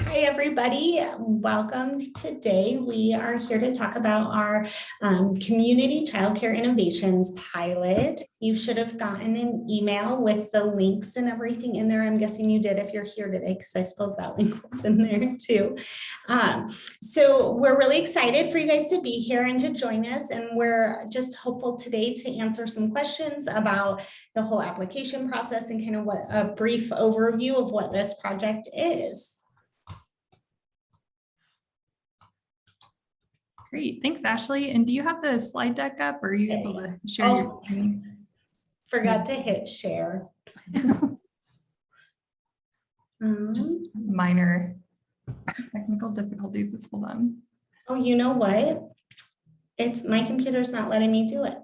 Hi, everybody. Welcome today. We are here to talk about our community childcare innovations pilot. You should have gotten an email with the links and everything in there. I'm guessing you did if you're here today, because I suppose that link was in there too. So we're really excited for you guys to be here and to join us. And we're just hopeful today to answer some questions about the whole application process and kind of what a brief overview of what this project is. Great, thanks, Ashley. And do you have the slide deck up, or are you able to share your screen? Forgot to hit share. Just minor technical difficulties. Hold on. Oh, you know what? It's my computer's not letting me do it.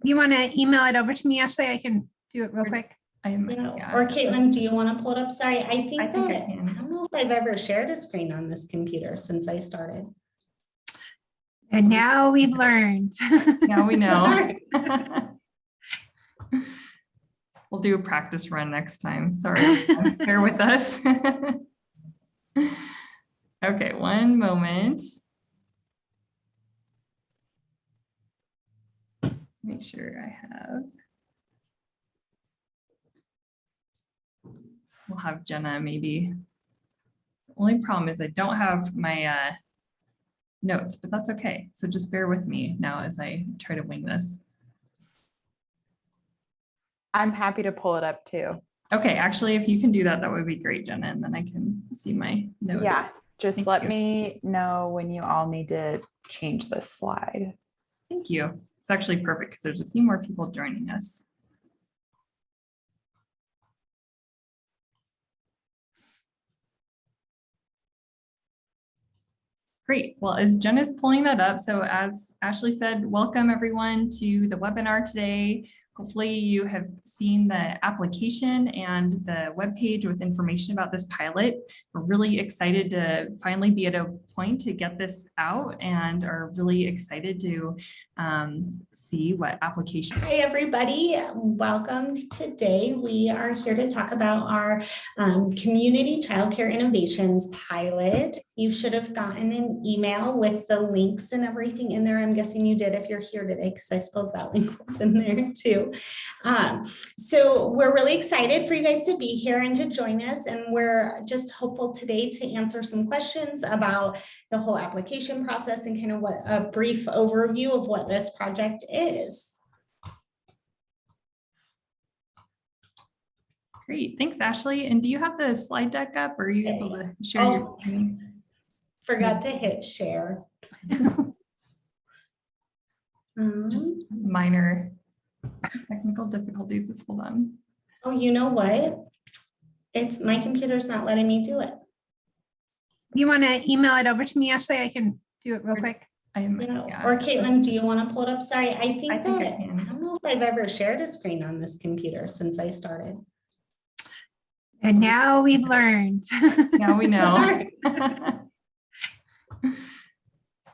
You want to email it over to me, Ashley? I can do it real quick. Or Caitlin, do you want to pull it up? Sorry, I think I don't know if I've ever shared a screen on this computer since I started. And now we've learned. Now we know. We'll do a practice run next time. Sorry, bear with us. Okay, one moment. Make sure I have. We'll have Jenna maybe. The only problem is I don't have my notes, but that's okay. So just bear with me now as I try to wing this. I'm happy to pull it up too. Okay, actually, if you can do that, that would be great, Jenna, and then I can see my notes. Yeah, just let me know when you all need to change this slide. Thank you. It's actually perfect because there's a few more people joining us. Great. Well, as Jenna's pulling that up, so as Ashley said, welcome everyone to the webinar today. Hopefully you have seen the application and the webpage with information about this pilot. We're really excited to finally be at a point to get this out and are really excited to see what application. Hi, everybody. Welcome today. We are here to talk about our community childcare innovations pilot. You should have gotten an email with the links and everything in there. I'm guessing you did if you're here today, because I suppose that link was in there too. So we're really excited for you guys to be here and to join us. And we're just hopeful today to answer some questions about the whole application process and kind of what a brief overview of what this project is. Great, thanks, Ashley. And do you have the slide deck up, or are you able to share your screen? Forgot to hit share. Just minor technical difficulties. Hold on. Oh, you know what? It's my computer's not letting me do it. You want to email it over to me, Ashley? I can do it real quick. Or Caitlin, do you want to pull it up? Sorry, I don't know if I've ever shared a screen on this computer since I started. And now we've learned. Now we know.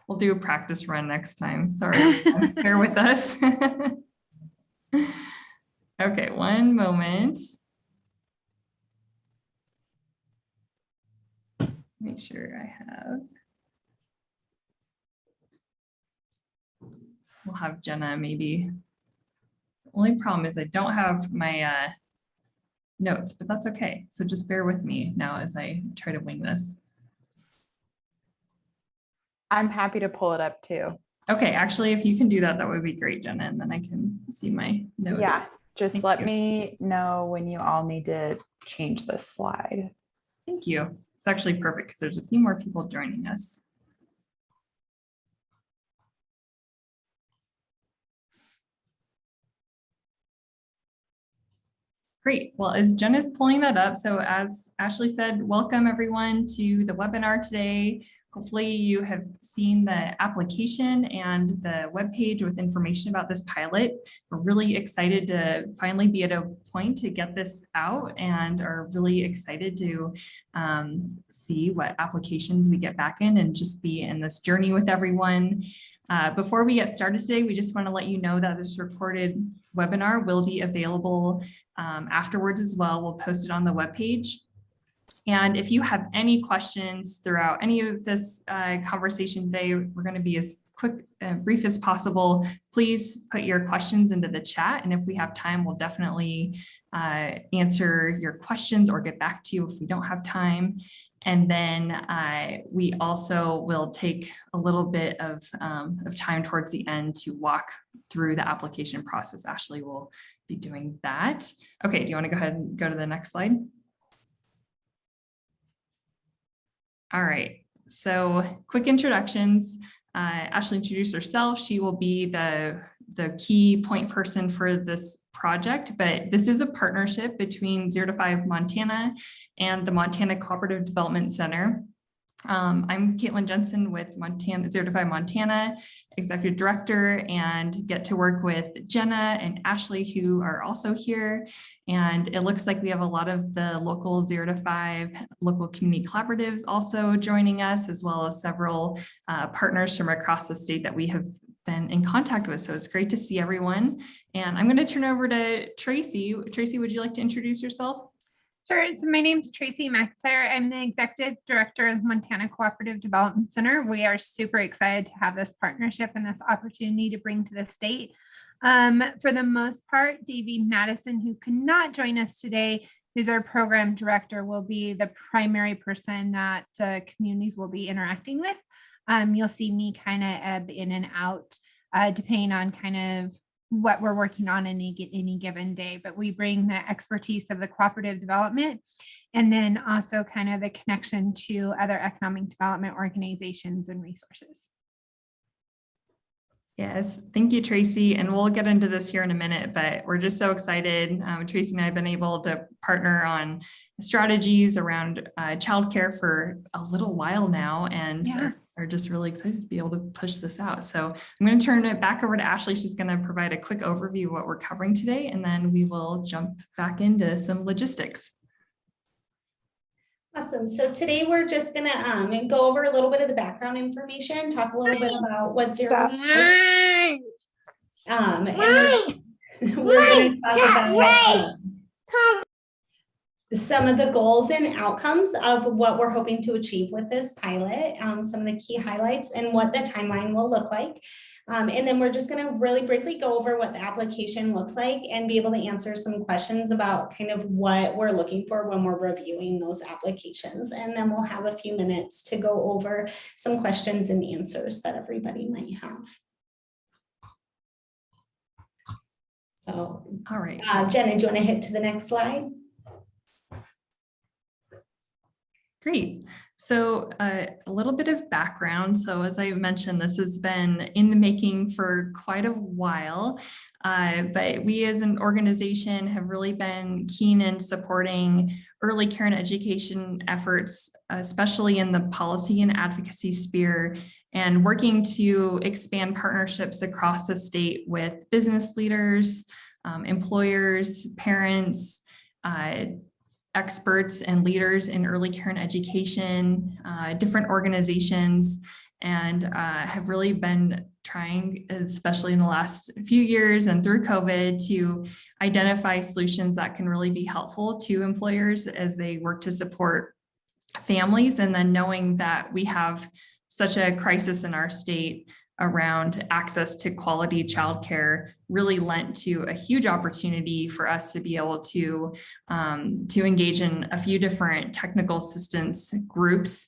We'll do a practice run next time. Sorry, bear with us. Okay, one moment. Make sure I have. We'll have Jenna maybe. The only problem is I don't have my notes, but that's okay. So just bear with me now as I try to wing this. I'm happy to pull it up too. Okay, actually, if you can do that, that would be great, Jenna, and then I can see my notes. Yeah, just let me know when you all need to change this slide. Thank you. It's actually perfect because there's a few more people joining us. Great. Well, as Jenna's pulling that up, so as Ashley said, welcome everyone to the webinar today. Hopefully you have seen the application and the webpage with information about this pilot. We're really excited to finally be at a point to get this out and are really excited to see what applications we get back in and just be in this journey with everyone. Before we get started today, we just want to let you know that this recorded webinar will be available afterwards as well. We'll post it on the webpage. And if you have any questions throughout any of this conversation today, we're going to be as quick and brief as possible. Please put your questions into the chat. And if we have time, we'll definitely answer your questions or get back to you if we don't have time. And then we also will take a little bit of time towards the end to walk through the application process. Ashley will be doing that. Okay, do you want to go ahead and go to the next slide? All right, so quick introductions. Ashley introduced herself. She will be the key point person for this project, but this is a partnership between 0 to 5 Montana and the Montana Cooperative Development Center. I'm Caitlin Jensen with 0 to 5 Montana, Executive Director, and get to work with Jenna and Ashley, who are also here. And it looks like we have a lot of the local 0 to 5 local community collaboratives also joining us, as well as several partners from across the state that we have been in contact with. So it's great to see everyone. And I'm going to turn over to Tracy. Tracy, would you like to introduce yourself? Sure. So my name's Tracy McIntyre. I'm the Executive Director of Montana Cooperative Development Center. We are super excited to have this partnership and this opportunity to bring to the state. For the most part, Davey Madison, who could not join us today, who's our program director, will be the primary person that communities will be interacting with. You'll see me kind of ebb in and out, depending on kind of what we're working on any given day, but we bring the expertise of the cooperative development and then also kind of the connection to other economic development organizations and resources. Yes, thank you, Tracy. And we'll get into this here in a minute, but we're just so excited. Tracy and I have been able to partner on strategies around childcare for a little while now, and are just really excited to be able to push this out. So I'm going to turn it back over to Ashley. She's going to provide a quick overview of what we're covering today, and then we will jump back into some logistics. Awesome. So today we're just going to go over a little bit of the background information, talk a little bit about what 0 to 5. And we're going to talk about some of the goals and outcomes of what we're hoping to achieve with this pilot, some of the key highlights and what the timeline will look like. And then we're just going to really briefly go over what the application looks like and be able to answer some questions about kind of what we're looking for when we're reviewing those applications. And then we'll have a few minutes to go over some questions and answers that everybody might have. So, all right. Jenna, do you want to hit to the next slide? Great. So a little bit of background. So as I mentioned, this has been in the making for quite a while, but we as an organization have really been keen in supporting early care and education efforts, especially in the policy and advocacy sphere, and working to expand partnerships across the state with business leaders, employers, parents, experts and leaders in early care and education, different organizations, and have really been trying, especially in the last few years and through COVID, to identify solutions that can really be helpful to employers as they work to support families. And then knowing that we have such a crisis in our state around access to quality childcare really lent to a huge opportunity for us to be able to engage in a few different technical assistance groups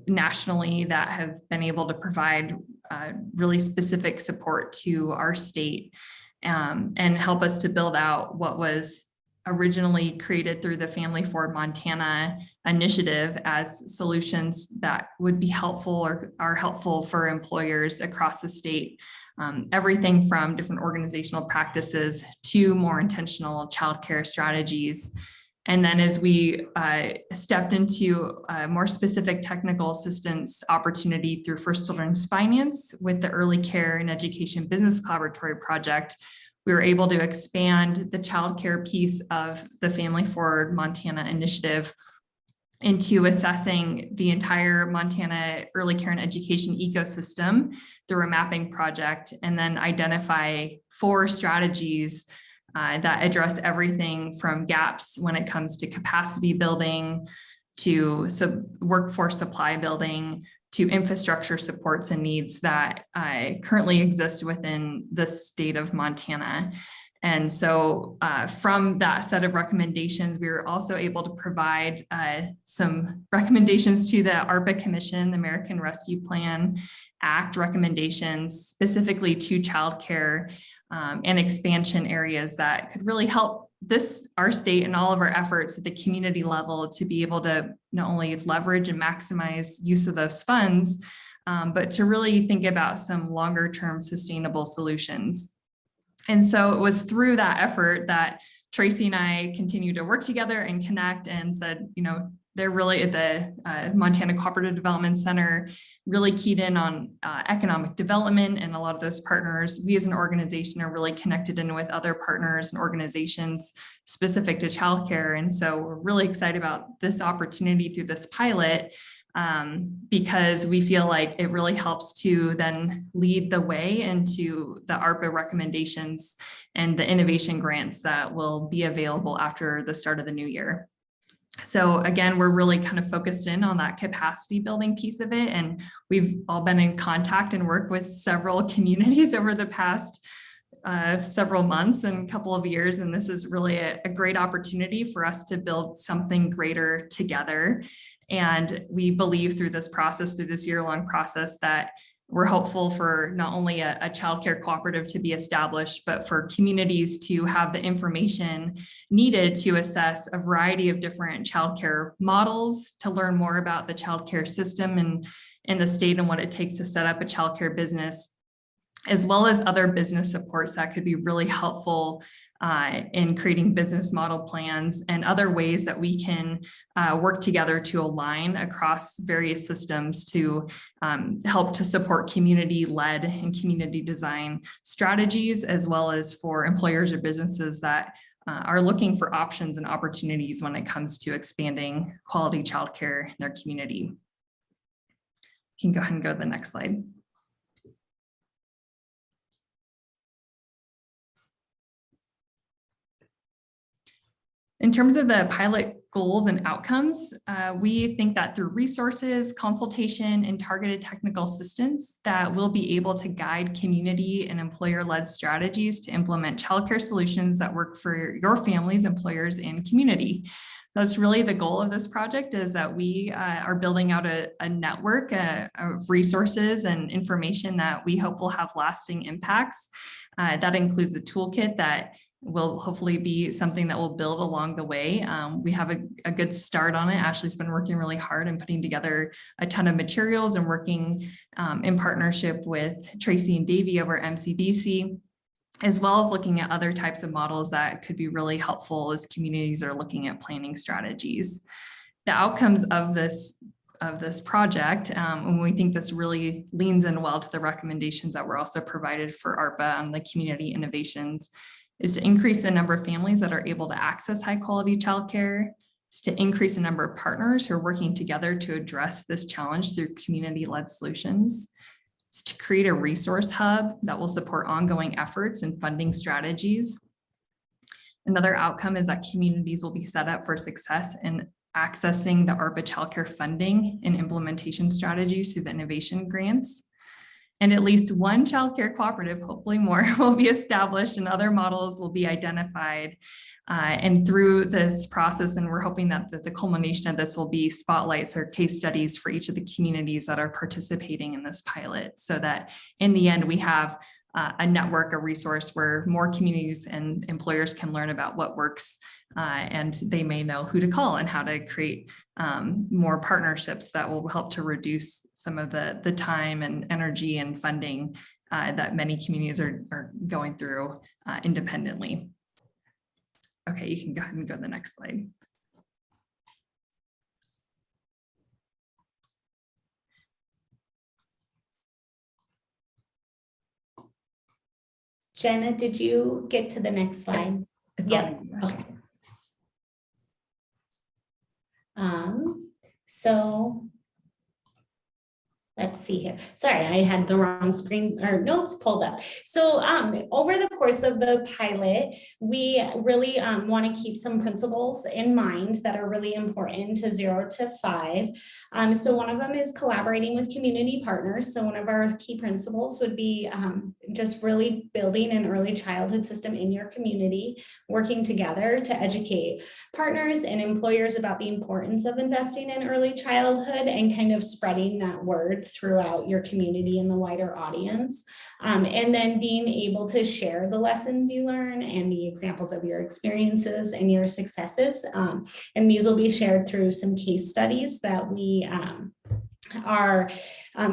nationally that have been able to provide really specific support to our state and help us to build out what was originally created through the Family Forward Montana initiative as solutions that would be helpful or are helpful for employers across the state. Everything from different organizational practices to more intentional childcare strategies. And then as we stepped into a more specific technical assistance opportunity through First Children's Finance with the Early Care and Education Business Collaboratory Project, we were able to expand the childcare piece of the Family Forward Montana initiative into assessing the entire Montana early care and education ecosystem through a mapping project, and then identify 4 strategies that address everything from gaps when it comes to capacity building, to workforce supply building, to infrastructure supports and needs that currently exist within the state of Montana. And so from that set of recommendations, we were also able to provide some recommendations to the ARPA Commission, the American Rescue Plan Act recommendations, specifically to childcare and expansion areas that could really help our state and all of our efforts at the community level to be able to not only leverage and maximize use of those funds, but to really think about some longer term sustainable solutions. And so it was through that effort that Tracy and I continued to work together and connect, and said, they're really at the Montana Cooperative Development Center, really keyed in on economic development, and a lot of those partners, we as an organization are really connected in with other partners and organizations specific to childcare. And so we're really excited about this opportunity through this pilot, because we feel like it really helps to then lead the way into the ARPA recommendations and the innovation grants that will be available after the start of the new year. So again, we're really kind of focused in on that capacity building piece of it. And we've all been in contact and worked with several communities over the past several months and couple of years. And this is really a great opportunity for us to build something greater together. And we believe through this process, through this year-long process, that we're hopeful for not only a childcare cooperative to be established, but for communities to have the information needed to assess a variety of different childcare models, to learn more about the childcare system in the state and what it takes to set up a childcare business, as well as other business supports that could be really helpful in creating business model plans and other ways that we can work together to align across various systems to help to support community-led and community design strategies, as well as for employers or businesses that are looking for options and opportunities when it comes to expanding quality childcare in their community. You can go ahead and go to the next slide. In terms of the pilot goals and outcomes, we think that through resources, consultation, and targeted technical assistance, that we'll be able to guide community and employer-led strategies to implement childcare solutions that work for your families, employers, and community. That's really the goal of this project, is that we are building out a network of resources and information that we hope will have lasting impacts. That includes a toolkit that will hopefully be something that will build along the way. We have a good start on it. Ashley's been working really hard and putting together a ton of materials and working in partnership with Tracy and Davey over MCDC, as well as looking at other types of models that could be really helpful as communities are looking at planning strategies. The outcomes of this project, and we think this really leans in well to the recommendations that were also provided for ARPA on the community innovations, is to increase the number of families that are able to access high quality childcare, is to increase the number of partners who are working together to address this challenge through community-led solutions, is to create a resource hub that will support ongoing efforts and funding strategies. Another outcome is that communities will be set up for success in accessing the ARPA childcare funding and implementation strategies through the innovation grants. And at least one childcare cooperative, hopefully more, will be established and other models will be identified. And through this process, and we're hoping that the culmination of this will be spotlights or case studies for each of the communities that are participating in this pilot, so that in the end we have a network, a resource where more communities and employers can learn about what works, and they may know who to call and how to create more partnerships that will help to reduce some of the time and energy and funding that many communities are going through independently. Okay, you can go ahead and go to the next slide. Jenna, did you get to the next slide? Yep. Okay. So Let's see here. Sorry, I had the wrong screen or notes pulled up. So over the course of the pilot, we really want to keep some principles in mind that are really important to 0 to 5. So one of them is collaborating with community partners. So one of our key principles would be just really building an early childhood system in your community, working together to educate partners and employers about the importance of investing in early childhood and kind of spreading that word throughout your community and the wider audience. And then being able to share the lessons you learn and the examples of your experiences and your successes. And these will be shared through some case studies that we are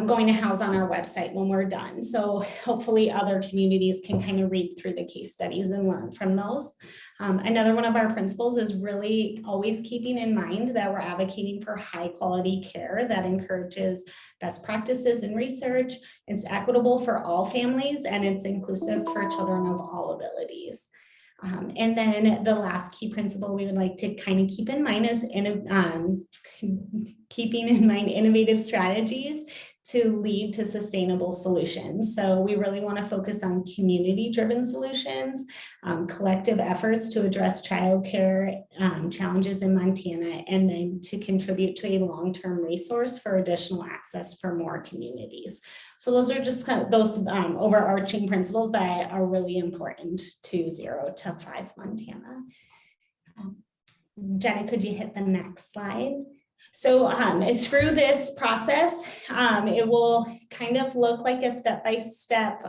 going to house on our website when we're done. So hopefully other communities can kind of read through the case studies and learn from those. Another one of our principles is really always keeping in mind that we're advocating for high quality care that encourages best practices and research. It's equitable for all families and it's inclusive for children of all abilities. And then the last key principle we would like to kind of keep in mind is keeping in mind innovative strategies to lead to sustainable solutions. So we really want to focus on community-driven solutions, collective efforts to address childcare challenges in Montana, and then to contribute to a long-term resource for additional access for more communities. So those are just kind of those overarching principles that are really important to 0 to 5 Montana. Jenna, could you hit the next slide? So through this process, it will kind of look like a step-by-step,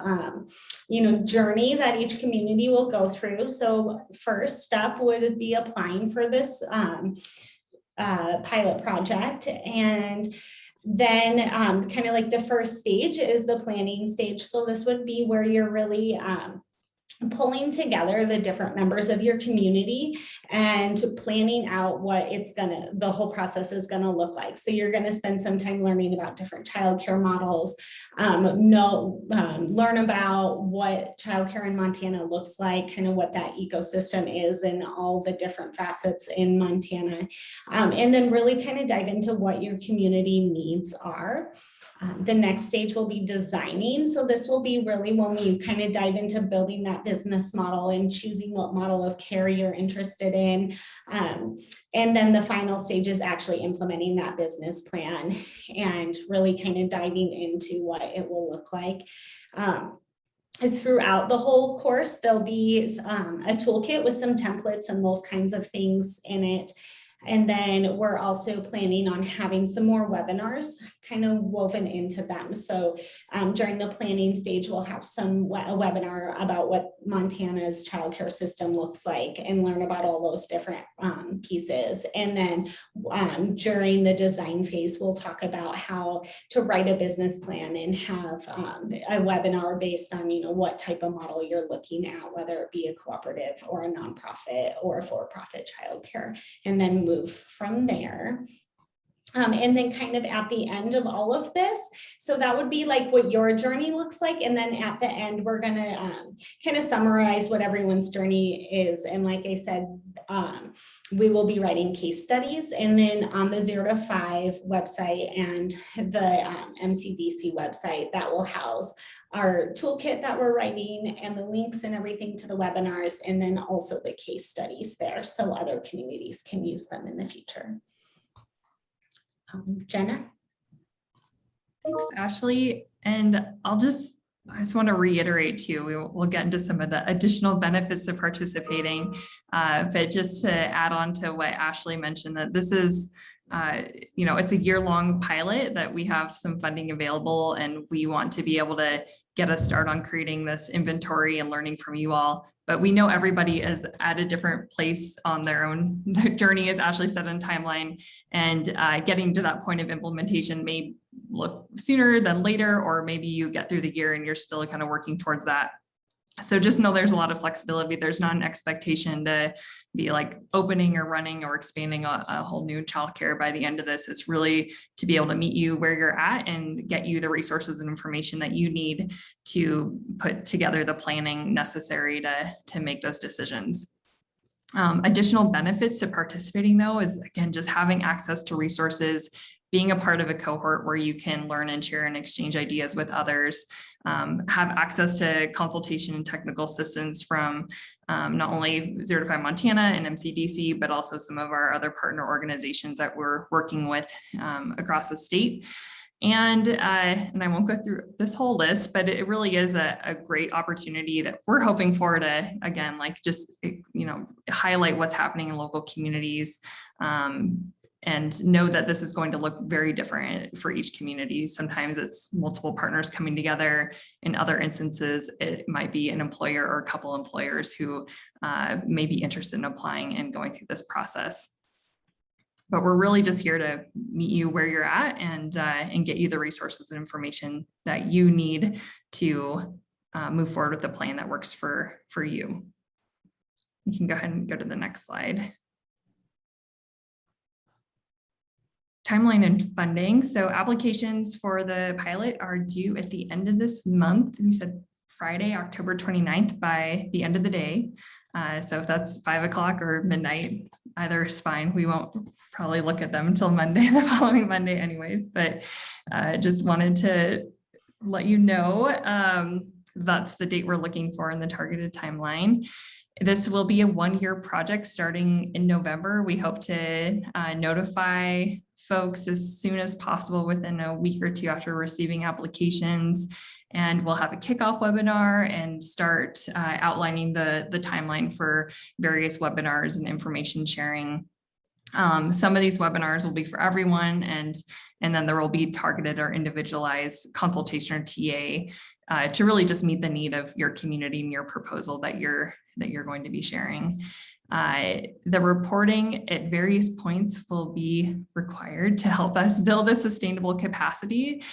journey that each community will go through. So first step would be applying for this pilot project. And then kind of like the first stage is the planning stage. So this would be where you're really pulling together the different members of your community and planning out what the whole process is gonna look like. So you're gonna spend some time learning about different childcare models, learn about what childcare in Montana looks like, kind of what that ecosystem is and all the different facets in Montana. And then really kind of dive into what your community needs are. The next stage will be designing. So this will be really when we kind of dive into building that business model and choosing what model of care you're interested in. And then the final stage is actually implementing that business plan and really kind of diving into what it will look like. Throughout the whole course, there'll be a toolkit with some templates and those kinds of things in it. And then we're also planning on having some more webinars kind of woven into them. So during the planning stage, we'll have a webinar about what Montana's childcare system looks like and learn about all those different pieces. And then during the design phase, we'll talk about how to write a business plan and have a webinar based on, what type of model you're looking at, whether it be a cooperative or a nonprofit or a for-profit childcare, and then move from there. And then kind of at the end of all of this, so that would be like what your journey looks like. And then at the end, we're going to kind of summarize what everyone's journey is. And like I said, we will be writing case studies. And then on the 0 to 5 website and the MCDC website, that will house our toolkit that we're writing and the links and everything to the webinars, and then also the case studies there so other communities can use them in the future. Jenna? Thanks, Ashley. And I just want to reiterate too, we'll get into some of the additional benefits of participating, but just to add on to what Ashley mentioned, that this is, it's a year-long pilot that we have some funding available, and we want to be able to get a start on creating this inventory and learning from you all. But we know everybody is at a different place on their own journey, as Ashley said, in timeline, and getting to that point of implementation may look sooner than later, or maybe you get through the year and you're still kind of working towards that. So just know there's a lot of flexibility. There's not an expectation to be like opening or running or expanding a whole new childcare by the end of this. It's really to be able to meet you where you're at and get you the resources and information that you need to put together the planning necessary to make those decisions. Additional benefits to participating though is, again, just having access to resources, being a part of a cohort where you can learn and share and exchange ideas with others, have access to consultation and technical assistance from not only 0 to 5 Montana and MCDC, but also some of our other partner organizations that we're working with across the state. And I won't go through this whole list, but it really is a great opportunity that we're hoping for to, again, like just, highlight what's happening in local communities, and know that this is going to look very different for each community. Sometimes it's multiple partners coming together. In other instances, it might be an employer or a couple employers who may be interested in applying and going through this process. But we're really just here to meet you where you're at and get you the resources and information that you need to move forward with a plan that works for you. You can go ahead and go to the next slide. Timeline and funding. So applications for the pilot are due at the end of this month. We said Friday, October 29th by the end of the day. So if that's 5 o'clock or midnight, either is fine. We won't probably look at them until Monday, the following Monday anyways, but just wanted to let you know that's the date we're looking for in the targeted timeline. This will be a 1-year project starting in November. We hope to notify folks as soon as possible within a week or two after receiving applications. And we'll have a kickoff webinar and start outlining the timeline for various webinars and information sharing. Some of these webinars will be for everyone, and then there will be targeted or individualized consultation or TA to really just meet the need of your community and your proposal that you're going to be sharing. The reporting at various points will be required to help us build a sustainable capacity.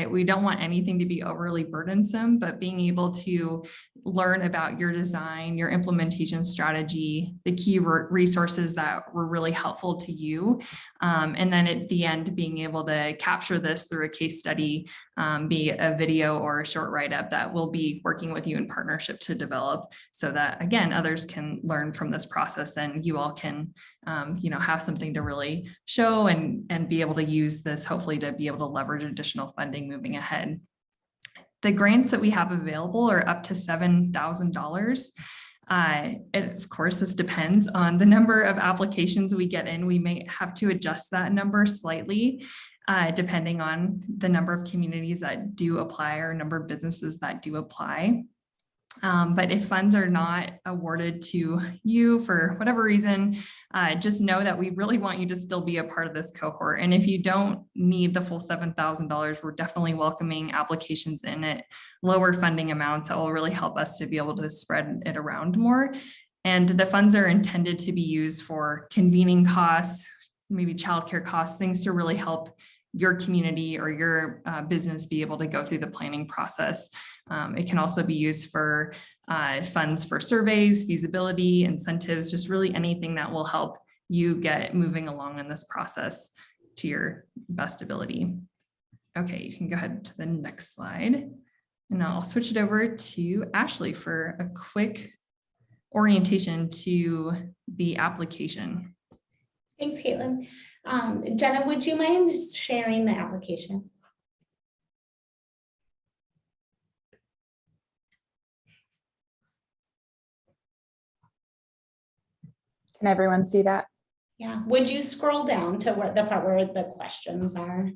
We don't want anything to be overly burdensome, but being able to learn about your design, your implementation strategy, the key resources that were really helpful to you. And then at the end, being able to capture this through a case study, be a video or a short write-up that we'll be working with you in partnership to develop, so that, again, others can learn from this process and you all can have something to really show and be able to use this, hopefully to be able to leverage additional funding moving ahead. The grants that we have available are up to $7,000. Of course, this depends on the number of applications we get in. We may have to adjust that number slightly depending on the number of communities that do apply or number of businesses that do apply. But if funds are not awarded to you for whatever reason, just know that we really want you to still be a part of this cohort. And if you don't need the full $7,000, we're definitely welcoming applications in at lower funding amounts that will really help us to be able to spread it around more. And the funds are intended to be used for convening costs, maybe childcare costs, things to really help your community or your business be able to go through the planning process. It can also be used for funds for surveys, feasibility, incentives, just really anything that will help you get moving along in this process to your best ability. Okay, you can go ahead to the next slide. And I'll switch it over to Ashley for a quick orientation to the application. Thanks, Caitlin. Jenna, would you mind sharing the application? Can everyone see that? Yeah. Would you scroll down to where the part where the questions are?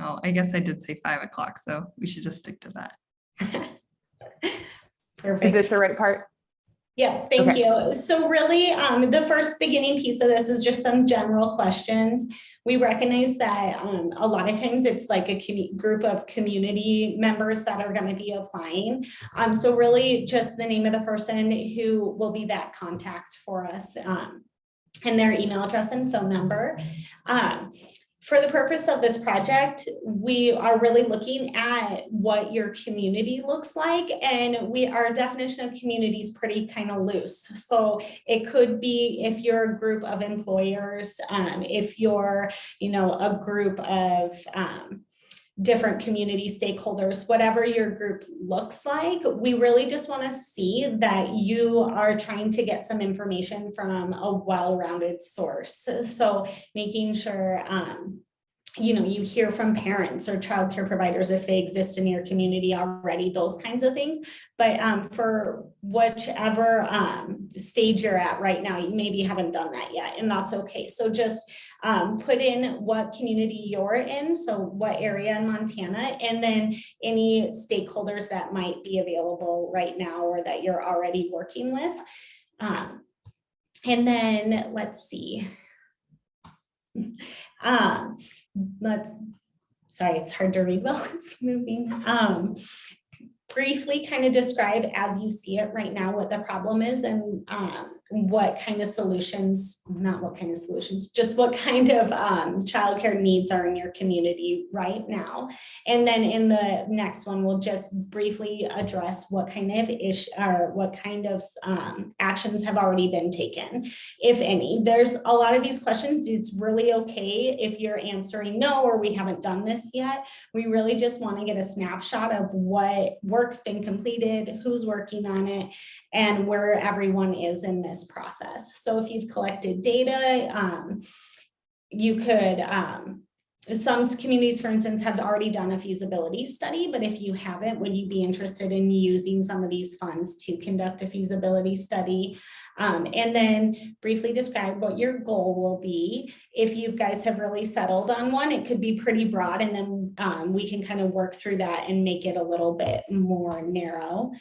Oh, I guess I did say 5 o'clock, so we should just stick to that. Perfect. Is this the right part? Yeah, thank you. So really, the first beginning piece of this is just some general questions. We recognize that a lot of times it's like a group of community members that are going to be applying. So really just the name of the person who will be that contact for us and their email address and phone number. For the purpose of this project, we are really looking at what your community looks like, and our definition of community is pretty kind of loose. So it could be if you're a group of employers, if you're, a group of different community stakeholders, whatever your group looks like. We really just want to see that you are trying to get some information from a well-rounded source. So making sure, you hear from parents or childcare providers if they exist in your community already, those kinds of things. But for whichever stage you're at right now, you maybe haven't done that yet, and that's okay. So just put in what community you're in, so what area in Montana, and then any stakeholders that might be available right now or that you're already working with. And then let's see. Sorry, it's hard to read while it's moving. Briefly kind of describe as you see it right now what the problem is, and what kind of solutions, not what kind of solutions, just what kind of childcare needs are in your community right now. And then in the next one, we'll just briefly address what kind of issue or what kind of actions have already been taken, if any. There's a lot of these questions. It's really okay if you're answering no, or we haven't done this yet. We really just want to get a snapshot of what work's been completed, who's working on it, and where everyone is in this process. So if you've collected data, you could, some communities, for instance, have already done a feasibility study, but if you haven't, would you be interested in using some of these funds to conduct a feasibility study? And then briefly describe what your goal will be. If you guys have really settled on one, it could be pretty broad, and then we can kind of work through that and make it a little bit more narrow.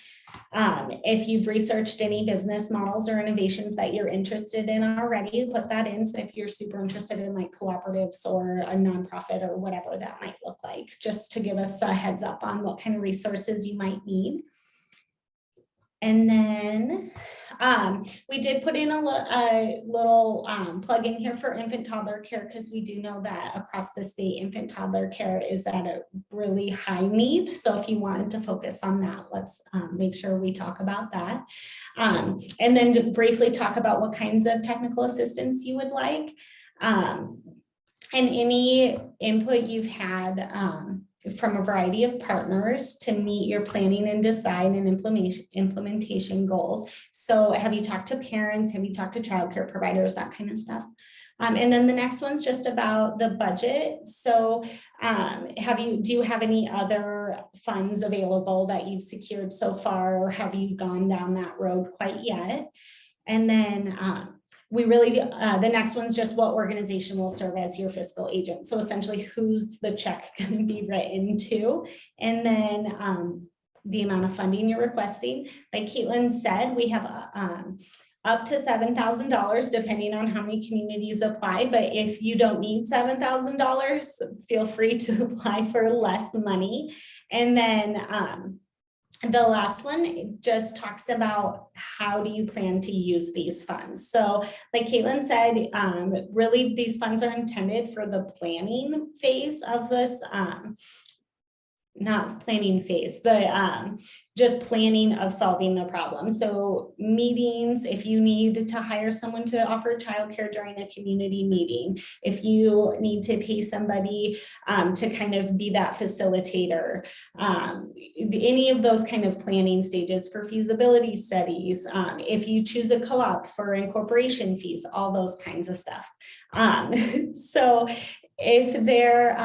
If you've researched any business models or innovations that you're interested in already, put that in. So if you're super interested in like cooperatives or a nonprofit or whatever that might look like, just to give us a heads up on what kind of resources you might need. And then we did put in a little plug in here for infant toddler care, because we do know that across the state, infant toddler care is at a really high need. So if you wanted to focus on that, let's make sure we talk about that. And then to briefly talk about what kinds of technical assistance you would like. And any input you've had from a variety of partners to meet your planning and design and implementation goals. So have you talked to parents? Have you talked to childcare providers? That kind of stuff. And then the next one's just about the budget. So do you have any other funds available that you've secured so far, or have you gone down that road quite yet? And then we really, the next one's just what organization will serve as your fiscal agent. So essentially, who's the check going to be written to? And then the amount of funding you're requesting. Like Caitlin said, we have up to $7,000 depending on how many communities apply. But if you don't need $7,000, feel free to apply for less money. And then the last one just talks about how do you plan to use these funds. So like Caitlin said, really these funds are intended for the planning phase of this, not planning phase, the just planning of solving the problem. So meetings, if you need to hire someone to offer childcare during a community meeting, if you need to pay somebody to kind of be that facilitator, any of those kind of planning stages for feasibility studies, if you choose a co-op for incorporation fees, all those kinds of stuff. So if there,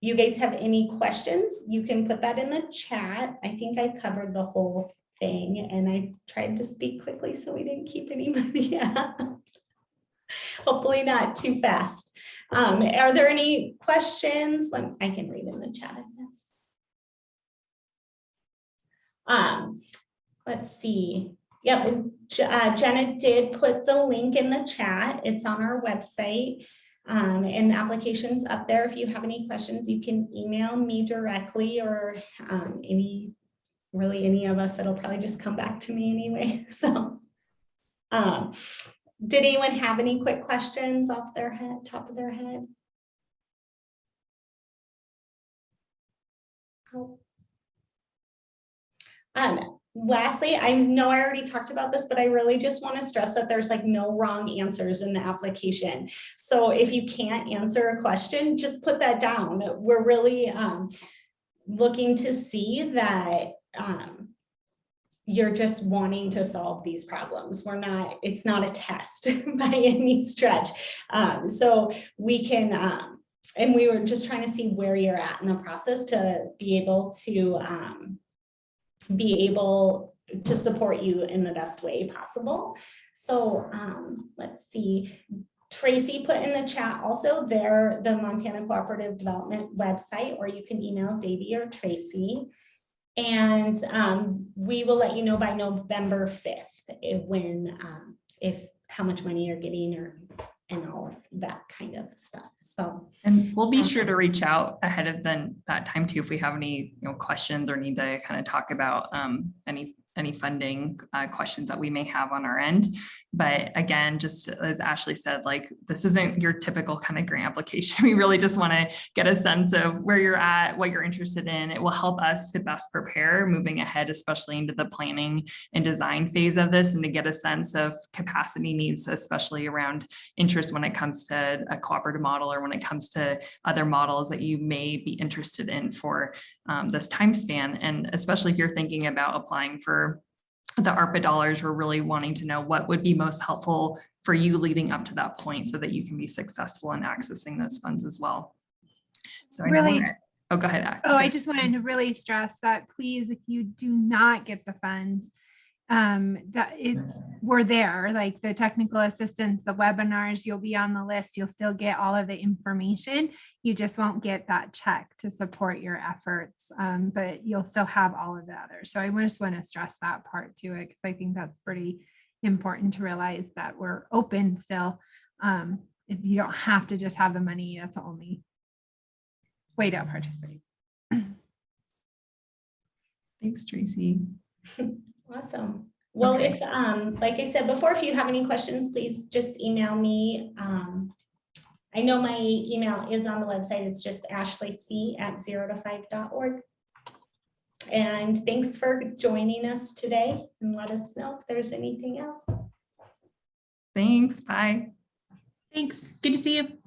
you guys have any questions, you can put that in the chat. I think I covered the whole thing, and I tried to speak quickly so we didn't keep anybody out. Hopefully not too fast. Are there any questions? I can read in the chat, I guess. Let's see. Yep, Jenna did put the link in the chat. It's on our website. And the application's up there. If you have any questions, you can email me directly, or any of us. It'll probably just come back to me anyway. So did anyone have any quick questions off their head, top of their head? lastly, I know I already talked about this, but I really just want to stress that there's like no wrong answers in the application. So if you can't answer a question, just put that down. We're really looking to see that you're just wanting to solve these problems. It's not a test by any stretch. So we can, and we were just trying to see where you're at in the process to be able to support you in the best way possible. So let's see. Tracy put in the chat also the Montana Cooperative Development website, or you can email Davey or Tracy. And we will let you know by November 5th how much money you're getting and all of that kind of stuff. So, and we'll be sure to reach out ahead of that time too, if we have any questions or need to kind of talk about any funding questions that we may have on our end. But again, just as Ashley said, like, this isn't your typical kind of grant application. We really just want to get a sense of where you're at, what you're interested in. It will help us to best prepare moving ahead, especially into the planning and design phase of this, and to get a sense of capacity needs, especially around interest when it comes to a cooperative model or when it comes to other models that you may be interested in for this time span. And especially if you're thinking about applying for the ARPA dollars, we're really wanting to know what would be most helpful for you leading up to that point so that you can be successful in accessing those funds as well. So oh, go ahead. I just wanted to really stress that, please, if you do not get the funds, we're there, like the technical assistance, the webinars, you'll be on the list, you'll still get all of the information. You just won't get that check to support your efforts, but you'll still have all of the others. So I just want to stress that part to it, because I think that's pretty important to realize that we're open still. If you don't have to just have the money, that's the only way to participate. Thanks, Tracy. Awesome. Well, okay. If, like I said before, if you have any questions, please just email me. I know my email is on the website. It's just ashleyc@0to5.org. And thanks for joining us today, and let us know if there's anything else. Thanks. Bye. Thanks. Good to see you.